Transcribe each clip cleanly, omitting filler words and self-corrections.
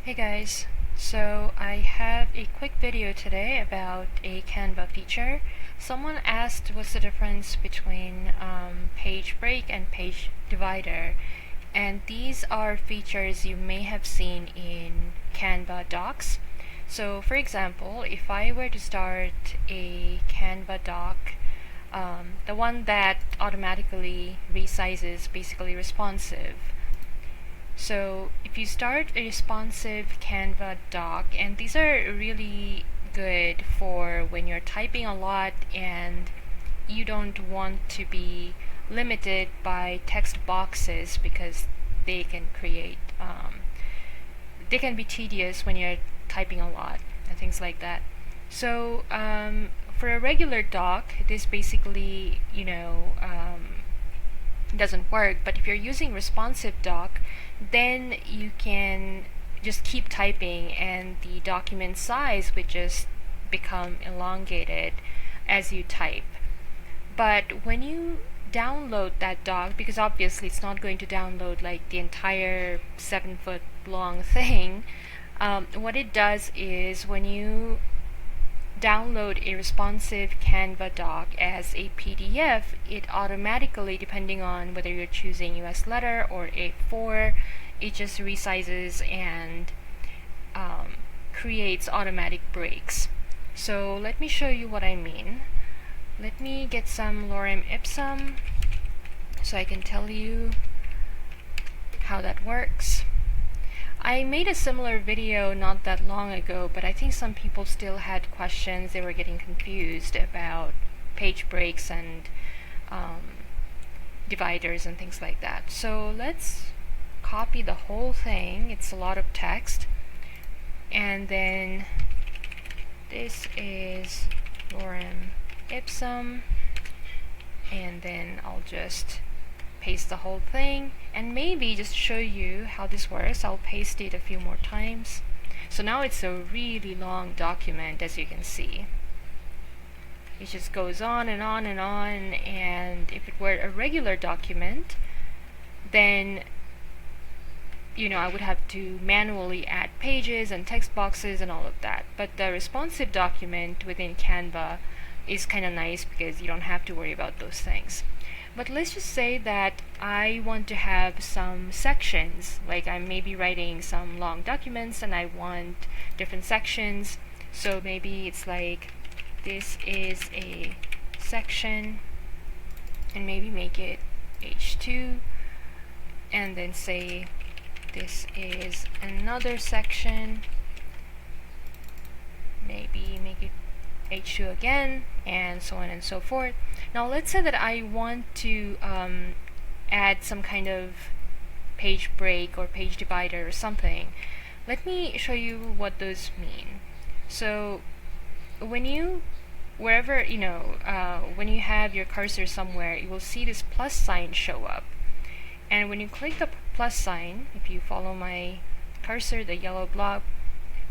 Hey guys, so I have a quick video today about a Canva feature. Someone asked what's the difference between page break and page divider, and these are features you may have seen in Canva docs. So for example, if I were to start a Canva doc, the one that automatically resizes, basically responsive. So if you start a responsive Canva doc, and these are really good for when you're typing a lot and you don't want to be limited by text boxes because they can create, they can be tedious when you're typing a lot and things like that. So for a regular doc, this basically, doesn't work. But if you're using responsive doc, then you can just keep typing and the document size would just become elongated as you type. But when you download that doc, because obviously it's not going to download like the entire 7 foot long thing, what it does is when you download a responsive Canva doc as a PDF, it automatically, depending on whether you're choosing US letter or A4, it just resizes and creates automatic breaks. So let me show you what I mean. Let me get some lorem ipsum so I can tell you how that works. I made a similar video not that long ago, but I think some people still had questions. They were getting confused about page breaks and dividers and things like that. So let's copy the whole thing. It's a lot of text. And then this is lorem ipsum. And then I'll just paste the whole thing, and maybe just to show you how this works, I'll paste it a few more times. So now it's a really long document, as you can see. It just goes on and on and on, and if it were a regular document, then I would have to manually add pages and text boxes and all of that. But the responsive document within Canva is kind of nice because you don't have to worry about those things. But let's just say that I want to have some sections, like I may be writing some long documents and I want different sections. So maybe it's like this is a section, and maybe make it H2, and then say this is another section, maybe make it H2 again, and so on and so forth. Now let's say that I want to add some kind of page break or page divider or something. Let me show you what those mean. So when you when you have your cursor somewhere, you will see this plus sign show up. And when you click the plus sign, if you follow my cursor, the yellow blob,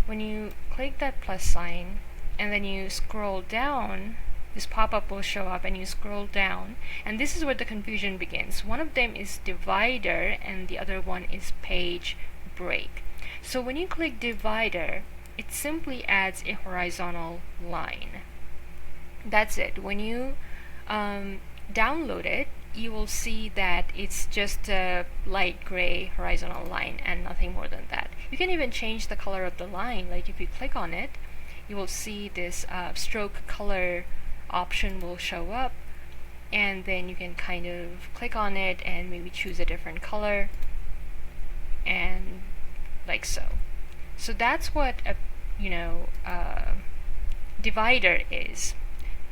when you click that plus sign and then you scroll down, this pop-up will show up and you scroll down, and this is where the confusion begins. One of them is divider and the other one is page break. So when you click divider, it simply adds a horizontal line. That's it. When you download it, you will see that it's just a light gray horizontal line and nothing more than that. You can even change the color of the line. Like if you click on it, you will see this stroke color option will show up, and then you can kind of click on it and maybe choose a different color, and like so. So that's what a divider is.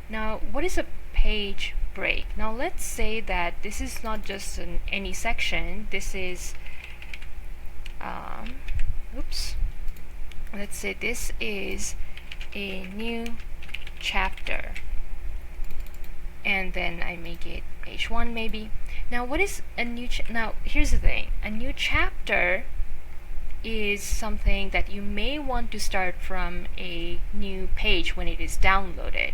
Now what is a page break? Now let's say that this is not just any section. This is let's say this is a new chapter, and then I make it H1 maybe. Now what is a new now here's the thing. A new chapter is something that you may want to start from a new page when it is downloaded.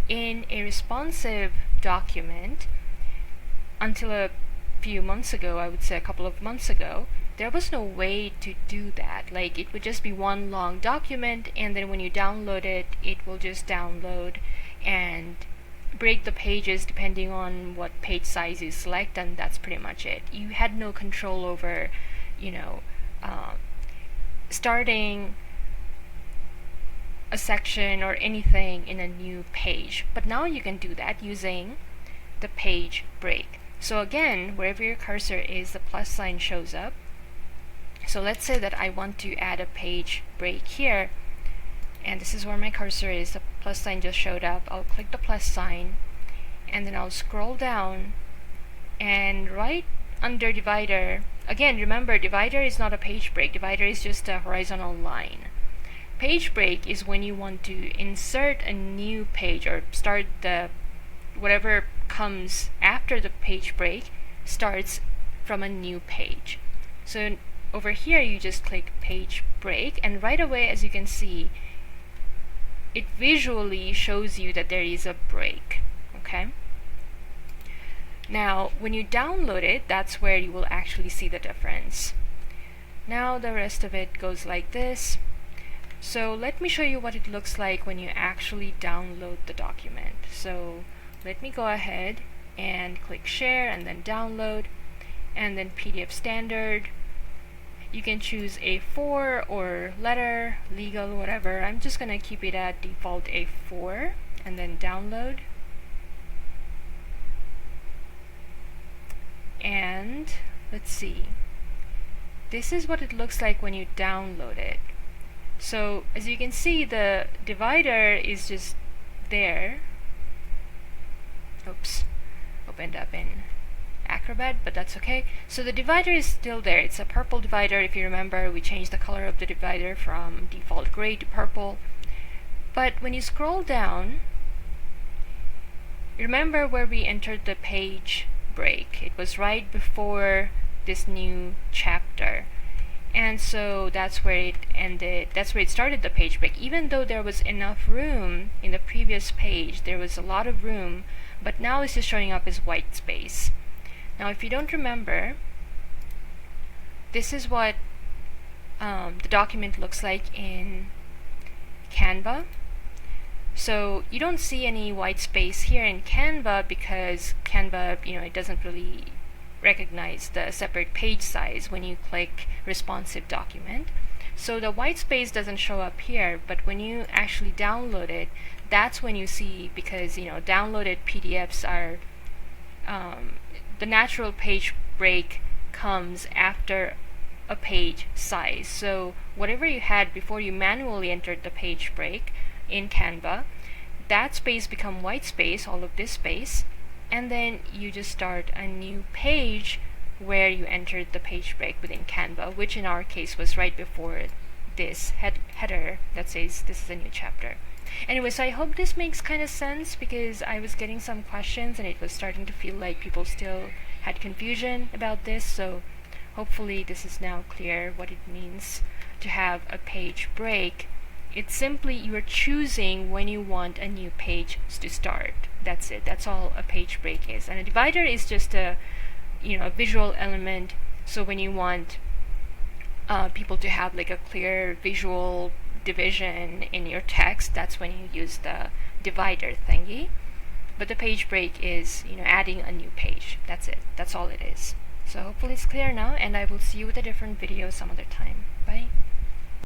In a responsive document, until a few months ago, I would say a couple of months ago, there was no way to do that. Like, it would just be one long document, and then when you download it, it will just download and break the pages depending on what page size you select, and that's pretty much it. You had no control over, you know, starting a section or anything in a new page. But now you can do that using the page break. So again, wherever your cursor is, the plus sign shows up. So let's say that I want to add a page break here, and this is where my cursor is. The plus sign just showed up. I'll click the plus sign, and then I'll scroll down, and right under divider, again remember, divider is not a page break. Divider is just a horizontal line. Page break is when you want to insert a new page or start the whatever comes after the page break starts from a new page. So over here you just click page break, and right away, as you can see, it visually shows you that there is a break. Okay? Now when you download it, that's where you will actually see the difference. Now the rest of it goes like this. So let me show you what it looks like when you actually download the document. So let me go ahead and click share and then download, and then PDF standard. You can choose A4 or letter, legal, whatever. I'm just gonna keep it at default A4 and then download. And let's see. This is what it looks like when you download it. So as you can see, the divider is just there. Oops, opened up in Acrobat, but that's okay. So the divider is still there. It's a purple divider. If you remember, we changed the color of the divider from default gray to purple. But when you scroll down, remember where we entered the page break. It was right before this new chapter. And so that's where it ended. That's where it started the page break. Even though there was enough room in the previous page, there was a lot of room, but now it's just showing up as white space. Now if you don't remember, this is what the document looks like in Canva. So you don't see any white space here in Canva because Canva, it doesn't really recognize the separate page size when you click responsive document. So the white space doesn't show up here, but when you actually download it, that's when you see, because downloaded PDFs are the natural page break comes after a page size. So whatever you had before you manually entered the page break in Canva, that space become white space, all of this space, and then you just start a new page where you entered the page break within Canva, which in our case was right before this header that says this is a new chapter. Anyway, so I hope this makes kind of sense, because I was getting some questions and it was starting to feel like people still had confusion about this. So hopefully this is now clear what it means to have a page break. It's simply you're choosing when you want a new page to start. That's it. That's all a page break is. And a divider is just a visual element. So when you want people to have like a clear visual division in your text, that's when you use the divider thingy. But the page break is adding a new page. That's it. That's all it is. So hopefully it's clear now, and I will see you with a different video some other time. Bye.